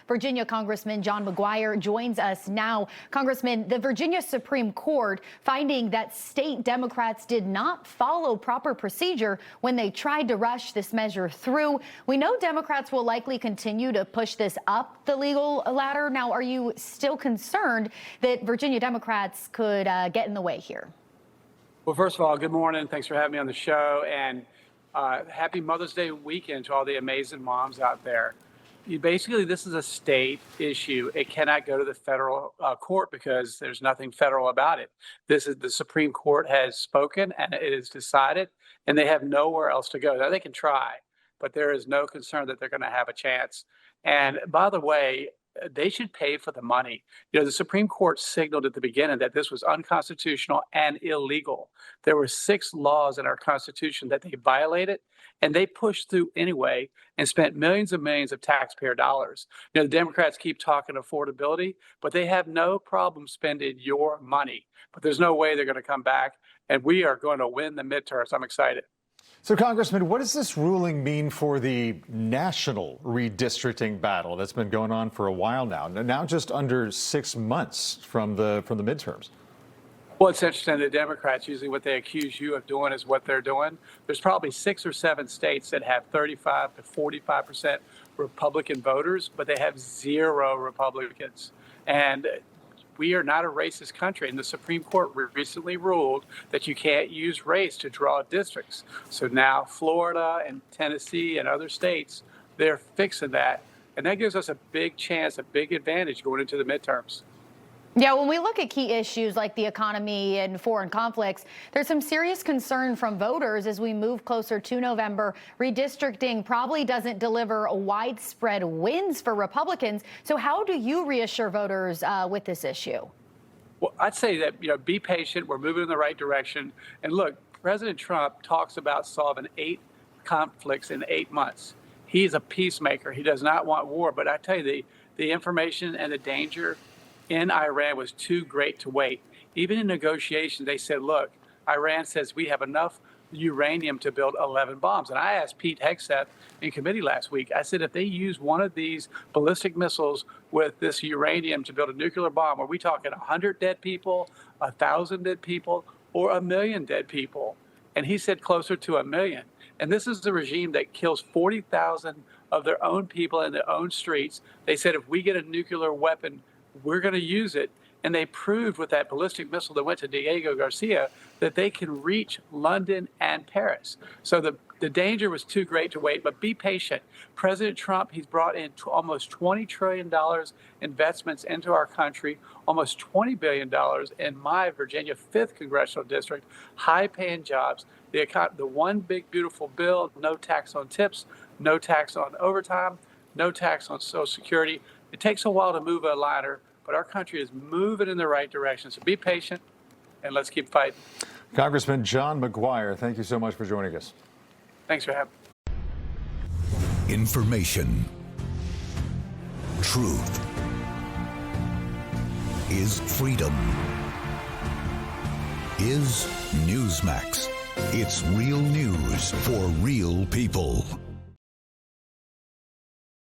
Virginia Congressman John McGuire joins us now. Congressman, the Virginia Supreme Court finding that state Democrats did not follow proper procedure when they tried to rush this measure through. We know Democrats will likely continue to push this up the legal ladder. Now, are you still concerned that Virginia Democrats could get in the way here? Well, first of all, good morning. Thanks for having me on the show. And happy Mother's Day weekend to all the amazing moms out there. Basically, this is a state issue. It cannot go to the federal court because there's nothing federal about it. This is the Supreme Court has spoken and it is decided, and they have nowhere else to go. Now, they can try, but there is no concern that they're going to have a chance. And by the way, they should pay for the money. You know, the Supreme Court signaled at the beginning that this was unconstitutional and illegal. There were 6 laws in our Constitution that they violated, and they pushed through anyway and spent millions and millions of taxpayer dollars. You know, the Democrats keep talking affordability, but they have no problem spending your money. But there's no way they're going to come back, and we are going to win the midterms. I'm excited. So, Congressman, what does this ruling mean for the national redistricting battle that's been going on for a while now just under 6 months from the midterms? Well, it's interesting. The Democrats, usually what they accuse you of doing is what they're doing. There's probably 6 or 7 states that have 35 to 45% Republican voters, but they have 0 Republicans. And we are not a racist country, and the Supreme Court recently ruled that you can't use race to draw districts. So now Florida and Tennessee and other states, they're fixing that. And that gives us a big chance, a big advantage going into the midterms. Yeah, when we look at key issues like the economy and foreign conflicts, there's some serious concern from voters as we move closer to November. Redistricting probably doesn't deliver widespread wins for Republicans. So how do you reassure voters with this issue? Well, I'd say that, be patient. We're moving in the right direction. And look, President Trump talks about solving 8 conflicts in 8 months. He's a peacemaker. He does not want war. But I tell you, the information and the danger in Iran was too great to wait. Even in negotiations, they said, look, Iran says we have enough uranium to build 11 bombs. And I asked Pete Hegseth in committee last week, I said, if they use one of these ballistic missiles with this uranium to build a nuclear bomb, are we talking 100 dead people, 1,000 dead people, or 1 million dead people? And he said closer to 1 million. And this is the regime that kills 40,000 of their own people in their own streets. They said, if we get a nuclear weapon, we're going to use it. And they proved with that ballistic missile that went to Diego Garcia that they can reach London and Paris. So the danger was too great to wait, but be patient. President Trump, he's brought in almost $20 trillion investments into our country, almost $20 billion in my Virginia 5th congressional district, high-paying jobs. The one big, beautiful bill, no tax on tips, no tax on overtime, no tax on Social Security. It takes a while to move a ladder, but our country is moving in the right direction. So be patient, and let's keep fighting. Congressman John McGuire, thank you so much for joining us. Thanks for having me. Information. Truth is freedom. Is Newsmax. It's real news for real people.